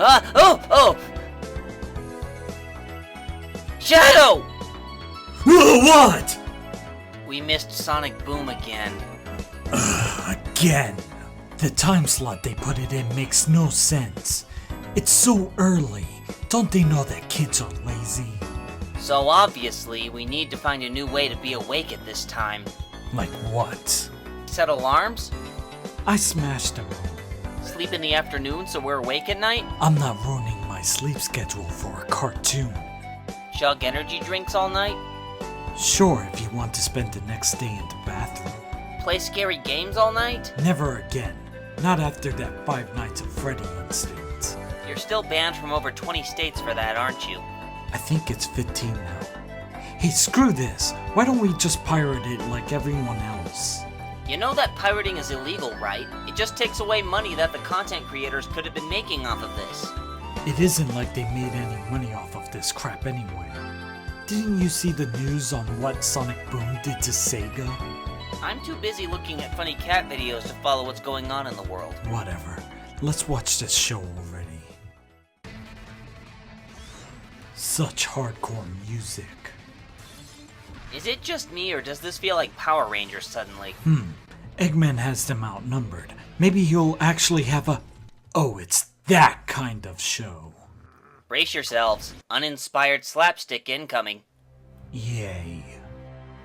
Oh! Shadow! What? We missed Sonic Boom again. Again. The time slot they put it in makes no sense. It's so early. Don't they know that kids are lazy? So obviously, we need to find a new way to be awake at this time. Like what? Set alarms? I smashed them all. Sleep in the afternoon so we're awake at night? I'm not ruining my sleep schedule for a cartoon. Chug energy drinks all night? Sure, if you want to spend the next day in the bathroom. Play scary games all night? Never again. Not after that Five Nights at Freddy incident. You're still banned from over 20 states for that, aren't you? I think it's 15 now. Hey, screw this. Why don't we just pirate it like everyone else? You know that pirating is illegal, right? It just takes away money that the content creators could have been making off of this. It isn't like they made any money off of this crap anyway. Didn't you see the news on what Sonic Boom did to Sega? I'm too busy looking at funny cat videos to follow what's going on in the world. Whatever. Let's watch this show already. Such hardcore music. Is it just me, or does this feel like Power Rangers suddenly? Eggman has them outnumbered. Maybe he'll actually have a... Oh, it's that kind of show. Brace yourselves. Uninspired slapstick incoming. Yay.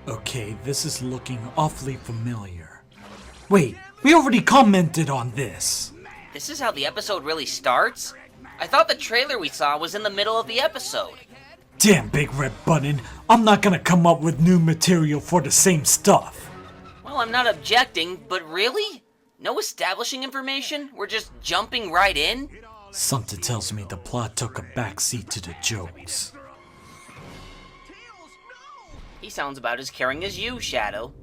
Okay, this is looking awfully familiar. Wait, we already commented on this. This is how the episode really starts? I thought the trailer we saw was in the middle of the episode. Damn, Big Red Button, I'm not gonna come up with new material for the same stuff. Well, I'm not objecting, but really? No establishing information? We're just jumping right in? Something tells me the plot took a backseat to the jokes. He sounds about as caring as you, Shadow.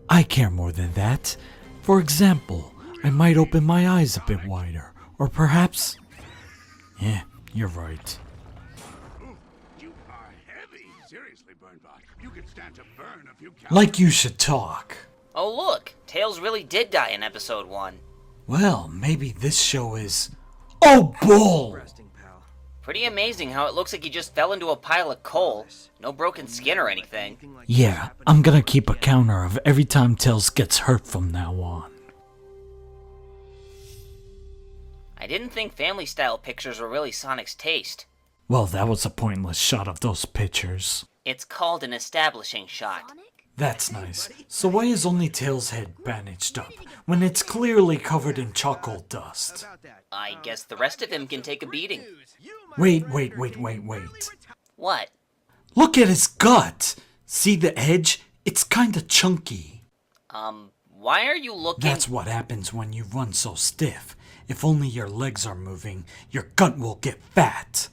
I care more than that. For example, I might open my eyes a bit wider, or perhaps... Yeah, you're right. You are heavy. Seriously, Burnbot. You could stand to burn a few calories. Like you should talk. Oh look, Tails really did die in episode 1. Well, maybe this show is... Oh, bull! Pretty amazing how it looks like he just fell into a pile of coal. No broken skin or anything. Yeah, I'm gonna keep a counter of every time Tails gets hurt from now on. I didn't think family-style pictures were really Sonic's taste. Well, that was a pointless shot of those pictures. It's called an establishing shot. That's nice. So why is only Tails' head bandaged up, when it's clearly covered in charcoal dust? I guess the rest of him can take a beating. Wait. What? Look at his gut! See the edge? It's kinda chunky. Why are you looking— That's what happens when you run so stiff. If only your legs are moving, your gut will get fat.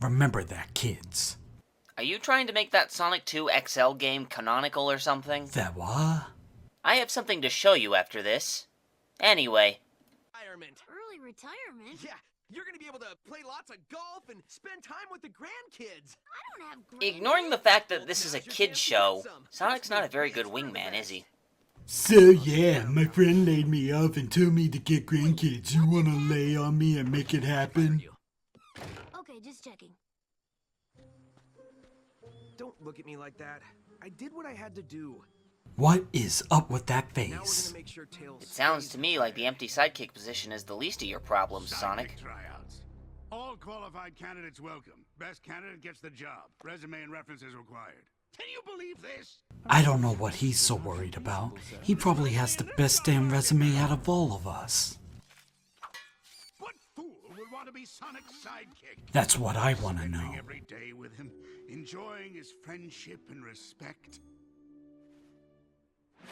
Remember that, kids. Are you trying to make that Sonic 2 XL game canonical or something? That what? I have something to show you after this. Anyway. Early retirement? Yeah, you're gonna be able to play lots of golf and spend time with the grandkids. I don't have Ignoring the fact that this is a kid's show, Sonic's not a very good wingman, is he? So yeah, my friend laid me off and told me to get grandkids. You wanna lay on me and make it happen? Okay, just checking. Don't look at me like that. I did what I had to do. What is up with that Now we're gonna face? make sure Tails It sounds stays to me like the empty sidekick position is the least of your problems, Sonic. Sidekick tryouts. All qualified candidates welcome. Best candidate gets the job. Resume and references required. Can you believe this? I don't know what he's so worried about. He probably has the best damn resume out of all of us. What fool would want to be Sonic's sidekick? That's what I want to Spending know. every day with him, enjoying his friendship and respect.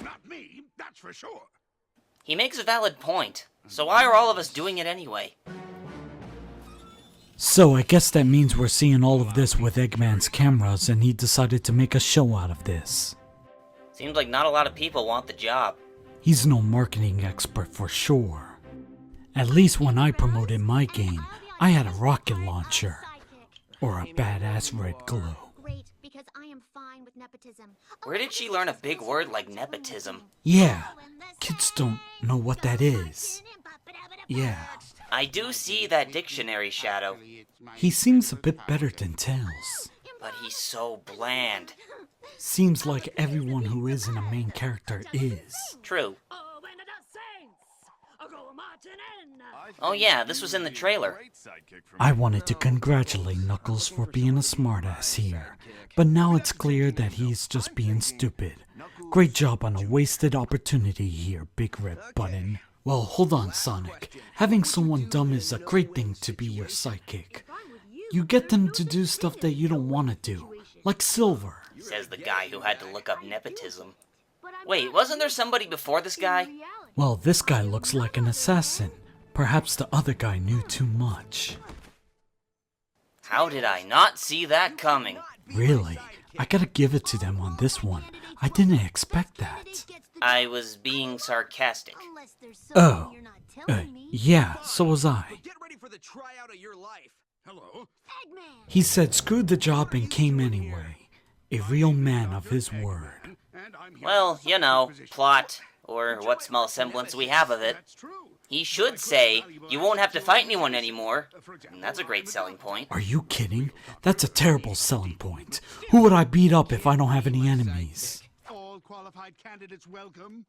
Not me, that's for sure. He makes a valid point. So why are all of us doing it anyway? So I guess that means we're seeing all of this with Eggman's cameras and he decided to make a show out of this. Seems like not a lot of people want the job. He's no marketing expert for sure. At least when I promoted my game, I had a rocket launcher. Or a badass red glow. Great, because I am fine with nepotism. Where did she learn a big word like nepotism? Yeah, kids don't know what that is. Yeah. I do see that dictionary, Shadow, He seems a bit better than Tails. but he's so bland. Seems like everyone who isn't a main character is. True. Oh yeah, this was in the trailer. I wanted to congratulate Knuckles for being a smartass here, but now it's clear that he's just being stupid. Great job on a wasted opportunity here, Big Red Button. Well, hold on, Sonic. Having someone dumb is a great thing to be your sidekick. You get them to do stuff that you don't want to do, like Silver. Says the guy who had to look up nepotism. Wait, wasn't there somebody before this guy? Well, this guy looks like an assassin. Perhaps the other guy knew too much. How did I not see that coming? Really? I gotta give it to them on this one. I didn't expect that. I was being sarcastic. Oh, yeah, so was I. Get ready for the tryout of your life. Hello? He said screw the job and came anyway. A real man of his word. And I'm here Well, to you fight know, your position. plot, or what small semblance we have of it. That's true. He should say, you won't have to fight anyone anymore. And that's a great selling point. Are you kidding? That's a terrible selling point. Who would I beat up if I don't have any enemies? All qualified candidates welcome.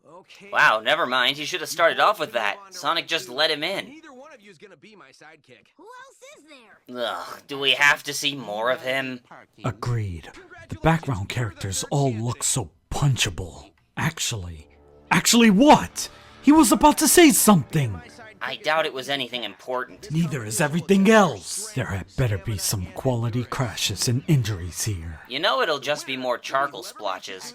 Okay. Wow, never mind. He should have started off with that. Sonic just let him in. Neither one of you is gonna be my sidekick. Who else is there? Ugh, do we have to see more of him? Agreed. The background characters all look so punchable. Actually what? He was about to say something. I doubt it was anything important. Neither is everything else. There had better be some quality crashes and injuries here. You know it'll just be more charcoal splotches.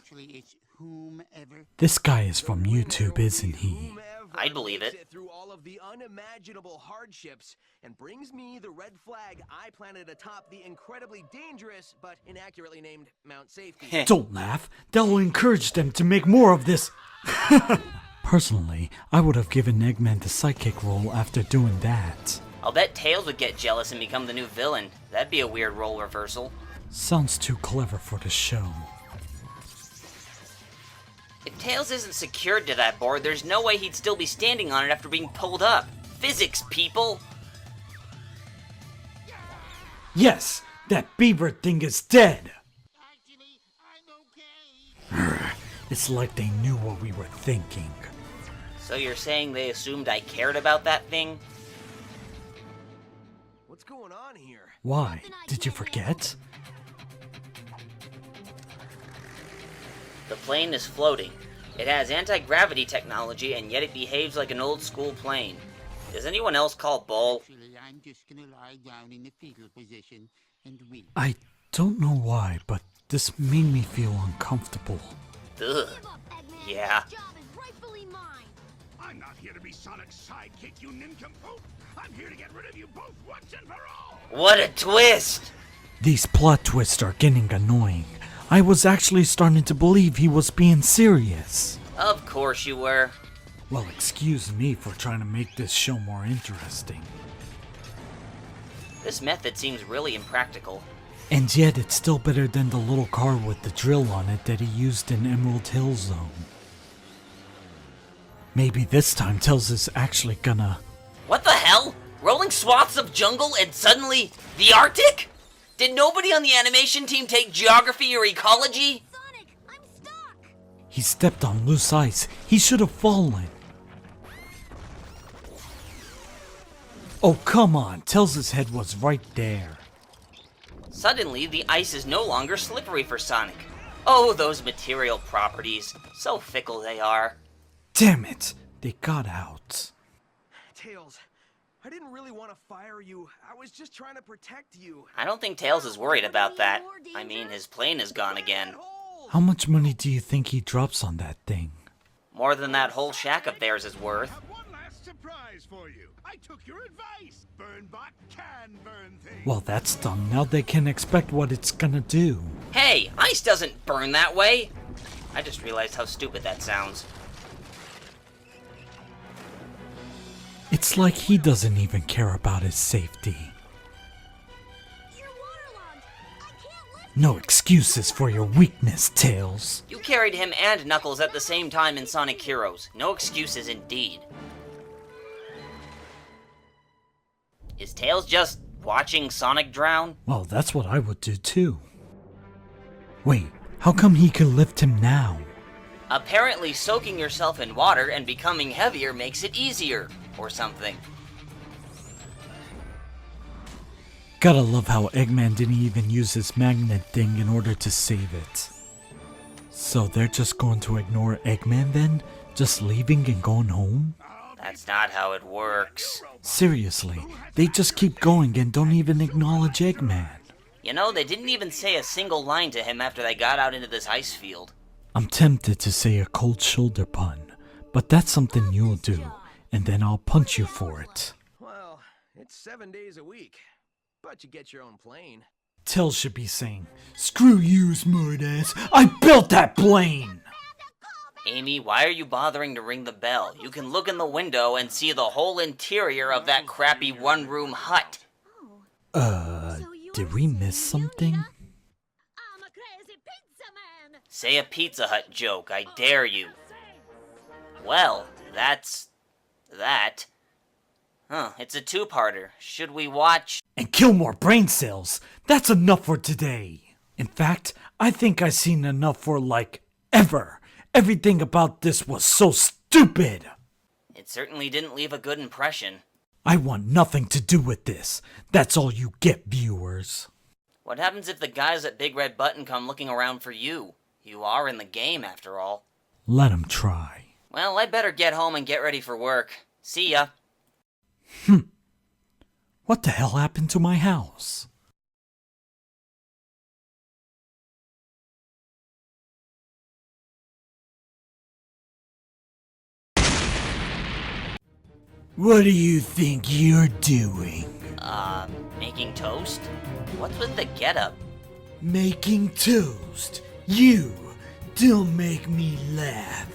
This guy is from YouTube, isn't he? I'd believe it. Sit through all of the unimaginable hardships and brings me the red flag I planted atop the incredibly dangerous but inaccurately named Mount Safety. Don't laugh. That will encourage them to make more of this. Personally, I would have given Eggman the sidekick role after doing that. I'll bet Tails would get jealous and become the new villain. That'd be a weird role reversal. Sounds too clever for the show. If Tails isn't secured to that board, there's no way he'd still be standing on it after being pulled up. Physics, people! Yes, that beaver thing is dead. It's like they knew what we were thinking. So you're saying they assumed I cared about that thing? What's going on here? Why? Did you forget? The plane is floating. It has anti-gravity technology, and yet it behaves like an old-school plane. Does anyone else call bull? I'm just gonna lie down in the fetal position and wait. I don't know why, but this made me feel uncomfortable. Ugh. Give up, Eggman. Yeah. This job is rightfully mine. I'm not here to be Sonic's sidekick, you nincompoop. I'm here to get rid of you both once and for all. What a twist! These plot twists are getting annoying. I was actually starting to believe he was being serious. Of course you were. Well, excuse me for trying to make this show more interesting. This method seems really impractical. And yet it's still better than the little car with the drill on it that he used in Emerald Hill Zone. Maybe this time Tails is actually gonna... What the hell? Rolling swaths of jungle and suddenly the Arctic? Did nobody on the animation team take geography or ecology? Sonic, I'm stuck. He stepped on loose ice. He should have fallen. Oh, come on. Tails' head was right there. Suddenly, the ice is no longer slippery for Sonic. Oh, those material properties. So fickle they are. Damn it. They got out. Tails, I didn't really want to fire you. I was just trying to protect you. I don't think Tails is worried about that. I mean, his plane is gone again. How much money do you think he drops on that thing? More than that whole shack of theirs is worth. I have one last surprise for you. I took your advice. Burnbot can burn things. Well, that's done. Now they can expect what it's gonna do. Hey, ice doesn't burn that way! I just realized how stupid that sounds. It's like he doesn't even care about his safety. You're waterlogged. I can't lift No excuses for your weakness, Tails. You carried him and Knuckles at the same time in Sonic Heroes. No excuses indeed. Is Tails just watching Sonic drown? Well, that's what I would do too. Wait, how come he can lift him now? Apparently soaking yourself in water and becoming heavier makes it easier, or something. Gotta love how Eggman didn't even use his magnet thing in order to save it. So they're just going to ignore Eggman then? Just leaving and going home? That's not how it works. Seriously, they just keep going and don't even acknowledge Eggman. You know, they didn't even say a single line to him after they got out into this ice field. I'm tempted to say a cold shoulder pun, but that's something you'll do, and then I'll punch you for it. Well, it's 7 days a week, but you get your own plane. Tails should be saying, "Screw you, smartass! I built that plane!" Amy, why are you bothering to ring the bell? You can look in the window and see the whole interior of that crappy one-room hut. Did we miss something? I'm a crazy pizza man. Say a Pizza Hut joke, I dare you. Well, that's that. Huh, it's a two-parter. Should we watch? And kill more brain cells! That's enough for today! In fact, I think I've seen enough for, ever! Everything about this was so stupid! It certainly didn't leave a good impression. I want nothing to do with this. That's all you get, viewers. What happens if the guys at Big Red Button come looking around for you? You are in the game, after all. Let 'em try. Well, I'd better get home and get ready for work. See ya. What the hell happened to my house? What do you think you're doing? Making toast? What's with the getup? Making toast. You don't make me laugh.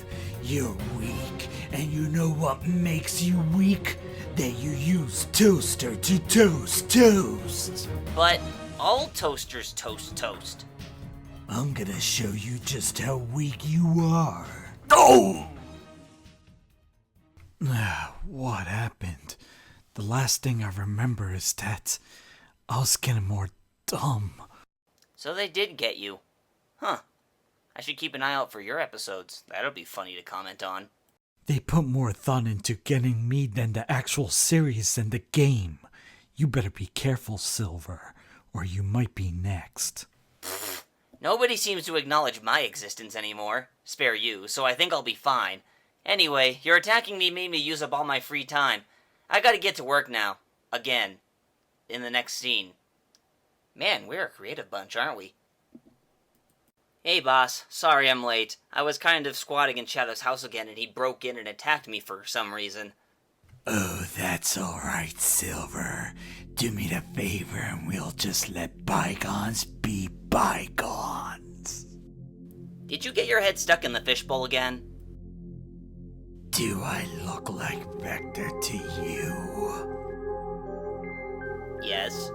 You're weak, and you know what makes you weak? That you use toaster to toast toast. But all toasters toast toast. I'm gonna show you just how weak you are. Oh! What happened? The last thing I remember is that I was getting more dumb. So they did get you. Huh. I should keep an eye out for your episodes. That'll be funny to comment on. They put more thought into getting me than the actual series and the game. You better be careful, Silver, or you might be next. Nobody seems to acknowledge my existence anymore. Spare you, so I think I'll be fine. Anyway, your attacking me made me use up all my free time. I gotta get to work now. Again. In the next scene. Man, we're a creative bunch, aren't we? Hey, boss. Sorry I'm late. I was kind of squatting in Shadow's house again, and he broke in and attacked me for some reason. Oh, that's alright, Silver. Do me the favor and we'll just let bygones be bygones. Did you get your head stuck in the fishbowl again? Do I look like Vector to you? Yes.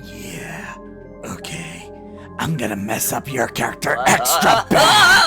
Yeah, okay. I'm gonna mess up your character extra bad!